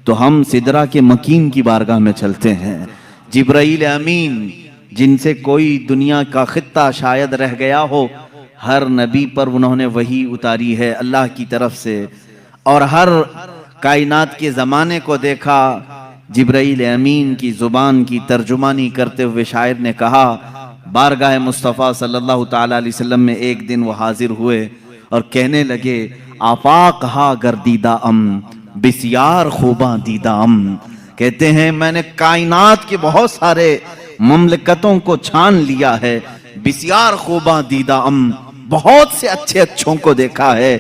تو ہم سدرہ کے مکین کی بارگاہ میں چلتے ہیں. جبرائیل امین جن سے کوئی دنیا کا خطہ شاید رہ گیا ہو، ہر نبی پر انہوں نے وحی اتاری ہے اللہ کی طرف سے، اور ہر کائنات کے زمانے کو دیکھا. جبرائیل امین کی زبان کی ترجمانی کرتے ہوئے شاعر نے کہا، بارگاہ مصطفیٰ صلی اللہ تعالیٰ علیہ وسلم میں ایک دن وہ حاضر ہوئے اور کہنے لگے، آفاق ہا گردیدہ بسیار خوباں دیدہ کہتے ہیں میں نے کائنات کے بہت سارے مملکتوں کو چھان لیا ہے، بسیار خوباں دیدہ بہت سے اچھے اچھوں کو دیکھا ہے،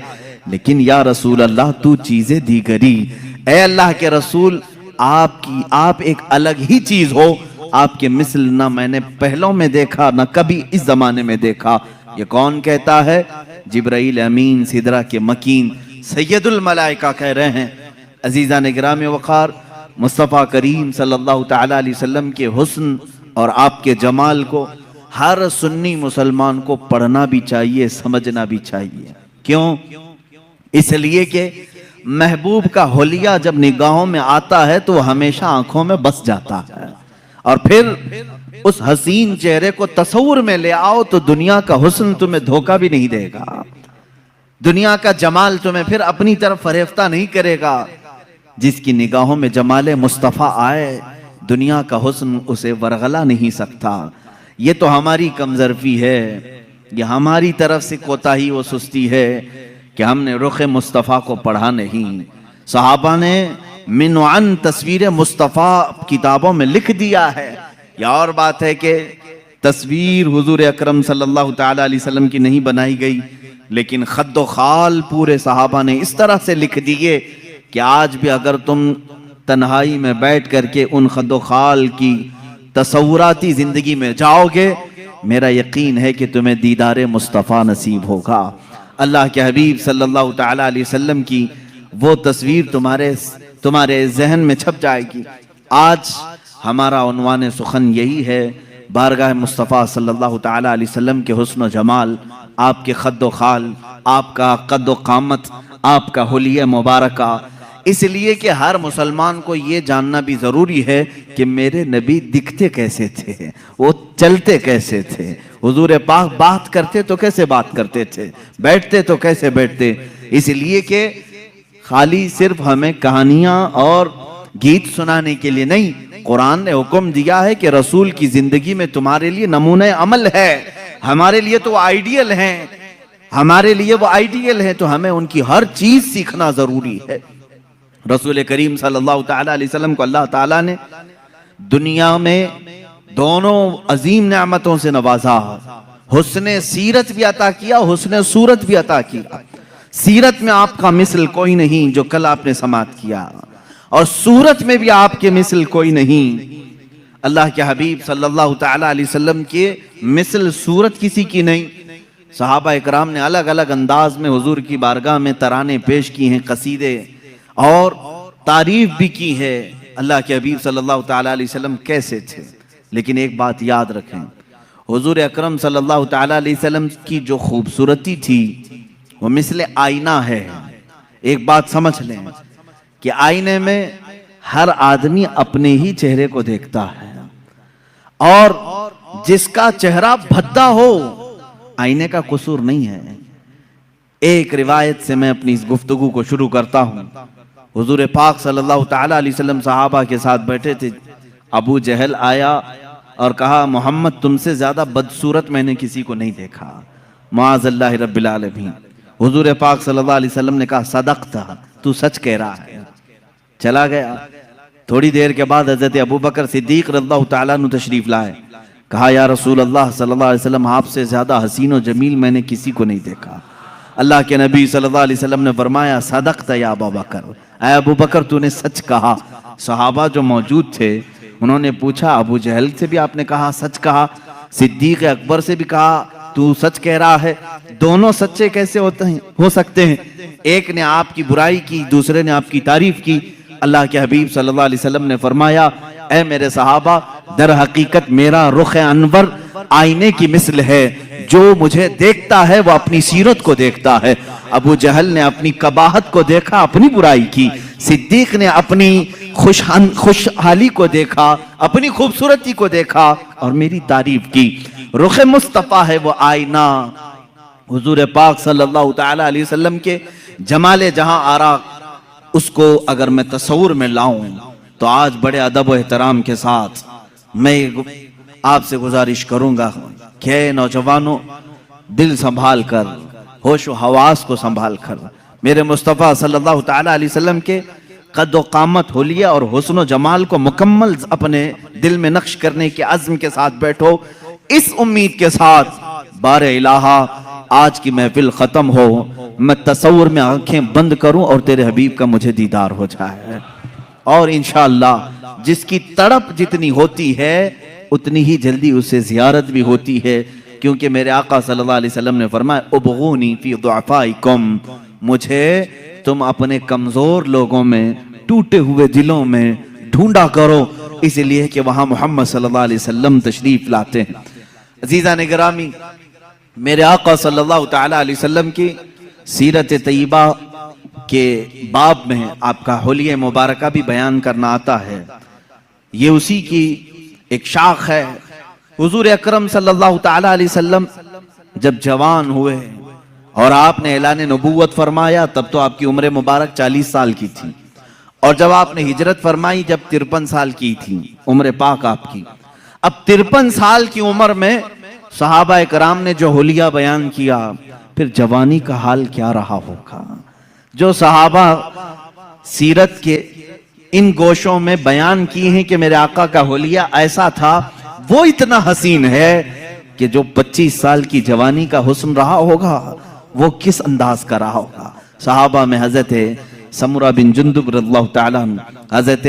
لیکن یا رسول اللہ تو چیزیں دیگری، اے اللہ کے رسول آپ ایک الگ ہی چیز ہو، آپ کے مثل نہ میں نے پہلوں میں دیکھا نہ کبھی اس زمانے میں دیکھا. یہ کون کہتا ہے؟ جبرائیل امین سدرہ کے مکین سید الملائکہ کہہ رہے ہیں. عزیزان گرامی وقار، مصطفیٰ کریم صلی اللہ تعالیٰ علیہ وسلم کے حسن اور آپ کے جمال کو ہر سنی مسلمان کو پڑھنا بھی چاہیے، سمجھنا بھی چاہیے. کیوں؟ اس لیے کہ محبوب کا حلیہ جب نگاہوں میں آتا ہے تو ہمیشہ آنکھوں میں بس جاتا ہے، اور پھر اس حسین چہرے کو تصور میں لے آؤ تو دنیا کا حسن تمہیں دھوکہ بھی نہیں دے گا، دنیا کا جمال تمہیں پھر اپنی طرف فریفتہ نہیں کرے گا. جس کی نگاہوں میں جمال مصطفیٰ آئے دنیا کا حسن اسے ورغلا نہیں سکتا. یہ تو ہماری کمزرفی ہے، یہ ہماری طرف سے کوتاہی و سستی ہے کہ ہم نے رخ مصطفیٰ کو پڑھا نہیں. صحابہ نے من وعن تصویر مصطفیٰ کتابوں میں لکھ دیا ہے. یہ اور بات ہے کہ تصویر حضور اکرم صلی اللہ تعالیٰ علیہ وسلم کی نہیں بنائی گئی، لیکن خد و خال پورے صحابہ نے اس طرح سے لکھ دیے کہ آج بھی اگر تم تنہائی میں بیٹھ کر کے ان خد و خال کی تصوراتی زندگی میں جاؤ گے، میرا یقین ہے کہ تمہیں دیدار مصطفیٰ نصیب ہوگا. اللہ کے حبیب صلی اللہ تعالیٰ علیہ وسلم کی وہ تصویر تمہارے ذہن میں چھپ جائے گی. آج ہمارا عنوان سخن یہی ہے، بارگاہ مصطفیٰ صلی اللہ تعالیٰ علیہ وسلم کے حسن و جمال، آپ کے خد و خال، آپ کا قد و قامت، آپ کا حلیہ مبارکہ. اس لیے کہ ہر مسلمان کو یہ جاننا بھی ضروری ہے کہ میرے نبی دکھتے کیسے تھے، وہ چلتے کیسے تھے. حضور پاک بات کرتے تو کیسے بات کرتے تھے، بیٹھتے تو کیسے بیٹھتے. اس لیے کہ خالی صرف ہمیں کہانیاں اور گیت سنانے کے لیے نہیں، قرآن نے حکم دیا ہے کہ رسول کی زندگی میں تمہارے لیے نمونہ عمل ہے. ہمارے لیے تو آئیڈیل ہیں، ہمارے لیے وہ آئیڈیل ہیں، تو ہمیں ان کی ہر چیز سیکھنا ضروری ہے. رسول کریم صلی اللہ تعالیٰ علیہ وسلم کو اللہ تعالیٰ نے دنیا میں دونوں عظیم نعمتوں سے نوازا، حسن سیرت بھی عطا کیا، حسن صورت بھی عطا کیا. سیرت میں آپ کا مثل کوئی نہیں جو کل آپ نے سماعت کیا، اور صورت میں بھی آپ کے مثل کوئی نہیں. اللہ کے حبیب صلی اللہ تعالیٰ علیہ وسلم کے مثل صورت کسی کی نہیں. صحابہ اکرام نے الگ الگ انداز میں حضور کی بارگاہ میں ترانے پیش کی ہیں، قصیدے اور تعریف بھی کی ہے اللہ کے حبیب صلی اللہ تعالیٰ علیہ وسلم کیسے تھے. لیکن ایک بات یاد رکھیں، حضور اکرم صلی اللہ تعالیٰ علیہ وسلم کی جو خوبصورتی تھی وہ مثل آئینہ ہے. ایک بات سمجھ لیں کہ آئینے میں ہر آدمی اپنے ہی چہرے کو دیکھتا ہے، اور جس کا چہرہ بھدا ہو آئینے کا قصور نہیں ہے. ایک روایت سے میں اپنی اس گفتگو کو شروع کرتا ہوں. حضور پاک صلی اللہ تعالیٰ علیہ وسلم صحابہ کے ساتھ بیٹھے تھے. ابو جہل آیا اور کہا، محمد تم سے زیادہ بدصورت میں نے کسی کو نہیں دیکھا، معاذ اللہ رب العالمین. حضور پاک صلی اللہ علیہ وسلم نے کہا، صدقتا، تو سچ کہہ رہا ہے. چلا گیا. تھوڑی دیر کے بعد حضرت ابوبکر صدیق رضی اللہ تعالیٰ عنہ تشریف لائے. کہا، یا رسول اللہ صلی اللہ علیہ وسلم آپ سے زیادہ حسین و جمیل میں نے کسی کو نہیں دیکھا. اللہ کے نبی صلی اللہ علیہ وسلم نے فرمایا، صدقت یا ابوبکر، اے ابوبکر تو نے سچ کہا. صحابہ جو موجود تھے انہوں نے پوچھا، ابو جہل سے بھی آپ نے کہا سچ کہا، صدیق اکبر سے بھی کہا تو سچ کہہ رہا ہے، دونوں سچے کیسے ہو سکتے ہیں؟ ایک نے آپ کی برائی کی، دوسرے نے آپ کی تعریف کی. اللہ کے حبیب صلی اللہ علیہ وسلم نے فرمایا، اے میرے صحابہ، در حقیقت میرا رخ انور آئینے کی مثل ہے، جو مجھے دیکھتا ہے وہ اپنی سیرت کو دیکھتا ہے. ابو جہل نے اپنی قباحت کو دیکھا، اپنی برائی کی. صدیق نے اپنی خوشحالی کو دیکھا، اپنی خوبصورتی کو دیکھا اور میری تعریف کی۔ رخ مصطفیٰ ہے وہ آئینہ، حضور پاک صلی اللہ تعالی علیہ وسلم کے جمال جہاں آرا، اس کو اگر میں تصور میں لاؤں تو آج بڑے ادب و احترام کے ساتھ میں آپ سے گزارش کروں گا کہ نوجوانوں، دل سنبھال کر، ہوش و حواس کو سنبھال کر میرے مصطفیٰ صلی اللہ تعالی علیہ وسلم کے قد و قامت، حلیہ اور حسن و جمال کو مکمل اپنے دل میں نقش کرنے کے عزم کے ساتھ بیٹھو، اس امید کے ساتھ بار الہا آج کی محفل ختم ہو، میں تصور میں آنکھیں بند کروں اور تیرے حبیب کا مجھے دیدار ہو جائے، اور انشاءاللہ جس کی تڑپ جتنی ہوتی ہے اتنی ہی جلدی اسے زیارت بھی ہوتی ہے، کیونکہ میرے آقا صلی اللہ علیہ وسلم نے فرمایا ابغونی فی ضعفائکم، مجھے تم اپنے کمزور لوگوں میں، ٹوٹے ہوئے دلوں میں ڈھونڈا کرو، اس لیے کہ وہاں محمد صلی اللہ علیہ وسلم تشریف لاتے ہیں۔ عزیزان گرامی، میرے آقا صلی اللہ تعالی علیہ وسلم کی سیرت طیبہ کے باب میں آپ کا حلیہ مبارکہ بھی بیان کرنا آتا ہے، یہ اسی کی ایک شاخ ہے۔ حضور اکرم صلی اللہ تعالی علیہ وسلم جب جوان ہوئے اور آپ نے اعلان نبوت فرمایا تب تو آپ کی عمر مبارک 40 سال کی تھی، اور جب آپ نے ہجرت فرمائی جب 53 سال کی تھی عمر پاک آپ کی۔ اب 53 سال کی عمر میں صحابہ کرام نے جو حلیہ بیان کیا، پھر جوانی کا حال کیا رہا ہوگا؟ جو صحابہ سیرت کے ان گوشوں میں بیان کی ہیں کہ میرے آقا کا حلیہ ایسا تھا، وہ اتنا حسین ہے کہ جو 25 سال کی جوانی کا حسن رہا ہوگا وہ کس انداز کا رہا ہوگا۔ صحابہ میں حضرت سمرہ بن جندب رضی اللہ تعالیٰ عنہ، حضرت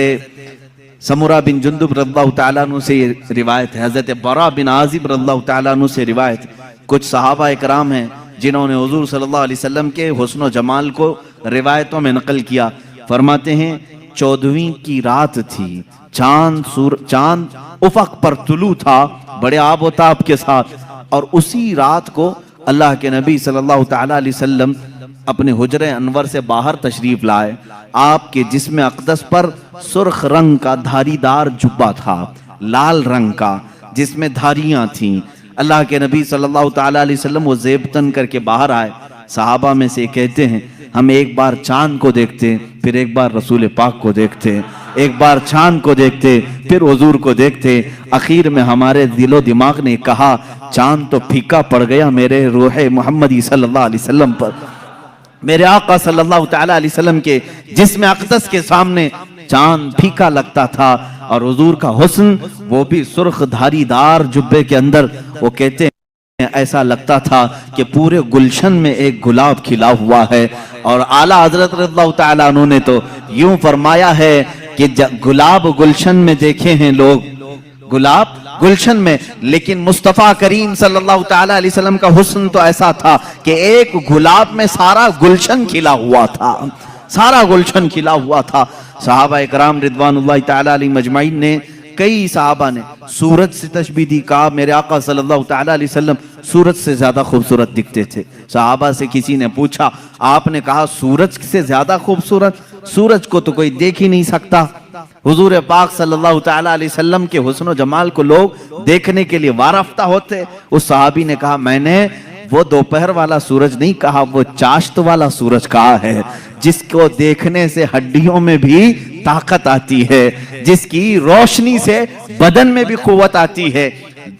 سمرہ بن جندب رضی اللہ تعالیٰ عنہ سے روایت ہے، حضرت براء بن عازب رضی اللہ تعالیٰ عنہ سے روایت ہے۔ کچھ صحابہ اکرام ہیں جنہوں نے حضور صلی اللہ علیہ وسلم کے حسن و جمال کو روایتوں میں نقل کیا، فرماتے ہیں 14ویں کی رات تھی، چاند افق پر طلوع تھا بڑے آب و تاب کے ساتھ، اور اسی رات کو اللہ کے نبی صلی اللہ تعالی علیہ وسلم اپنے حجرہ انور سے باہر تشریف لائے۔ آپ کے جسم اقدس پر سرخ رنگ کا دھاری دار جبہ تھا، لال رنگ کا جس میں دھاریاں تھیں۔ اللہ کے نبی صلی اللہ تعالی علیہ وسلم وہ زیب تن کر کے باہر آئے۔ صحابہ میں سے کہتے ہیں ہم ایک بار چاند کو دیکھتے، پھر ایک بار رسول پاک کو دیکھتے، ایک بار چاند کو دیکھتے پھر حضور کو دیکھتے، اخیر میں ہمارے دل و دماغ نے کہا چاند تو پھیکا پڑ گیا میرے روح محمدی صلی اللہ علیہ وسلم پر۔ میرے آقا صلی اللہ تعالی علیہ وسلم کے جسم اقدس کے سامنے چاند پھیکا لگتا تھا، اور حضور کا حسن وہ بھی سرخ دھاری دار جبے کے اندر، وہ کہتے ہیں ایسا لگتا تھا کہ پورے گلشن میں ایک گلاب کھلا ہوا ہے۔ اور اعلیٰ حضرت رضی اللہ تعالیٰ عنہ نے تو یوں فرمایا ہے کہ گلاب گلشن میں دیکھے ہیں لوگ، گلاب گلشن میں، لیکن مصطفیٰ کریم صلی اللہ تعالیٰ علیہ وسلم کا حسن تو ایسا تھا کہ ایک گلاب میں سارا گلشن کھلا ہوا تھا، سارا گلشن کھلا ہوا تھا۔ صحابہ اکرام رضوان اللہ تعالیٰ علیہ مجمعین نے، کئی صحابہ نے سورج سے تشبیہ دی، کہا میرے آقا صلی اللہ تعالیٰ علیہ وسلم سورج سے زیادہ خوبصورت دکھتے تھے۔ صحابہ سے کسی نے پوچھا، آپ نے کہا سورج سے زیادہ خوبصورت؟ سورج کو تو کوئی دیکھ ہی نہیں سکتا۔ حضور پاک صلی اللہ تعالیٰ علیہ وسلم کے حسن و جمال کو لوگ دیکھنے کے لیے وارفتہ ہوتے۔ اس صحابی نے کہا میں نے وہ دوپہر والا سورج نہیں کہا، وہ چاشت والا سورج کہا ہے، جس کو دیکھنے سے ہڈیوں میں بھی طاقت آتی ہے، جس کی روشنی سے بدن میں بھی قوت آتی ہے،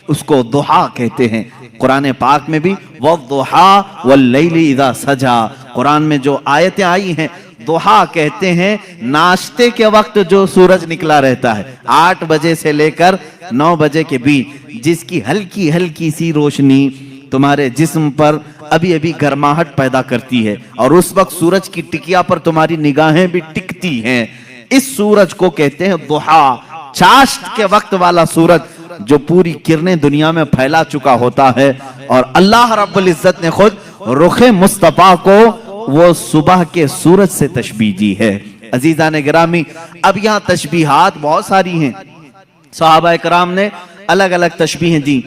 اس کو ضحیٰ کہتے ہیں۔ قرآن پاک میں بھی وَالضُّحَىٰ وَاللَّيْلِ اِذَا سَجَىٰ، قرآن میں جو آیتیں آئی ہیں، ضحیٰ کہتے ہیں ناشتے کے وقت جو سورج نکلا رہتا ہے 8 بجے سے لے کر 9 بجے کے بیچ، جس کی ہلکی ہلکی سی روشنی تمہارے جسم پر ابھی ابھی گرماہٹ پیدا کرتی ہے، اور اس وقت سورج کی ٹکیا پر تمہاری نگاہیں بھی ٹکتی ہیں، اس سورج کو کہتے ہیں ضحیٰ، چاشت کے وقت والا سورج جو پوری کرنیں دنیا میں پھیلا چکا ہوتا ہے۔ اور اللہ رب العزت نے خود رخ مصطفیٰ کو وہ صبح کے سورج سے تشبیہ دی ہے۔ عزیزان گرامی، اب یہاں تشبیہات بہت ساری ہیں، صحابہ کرام نے الگ الگ تشبیہیں دی۔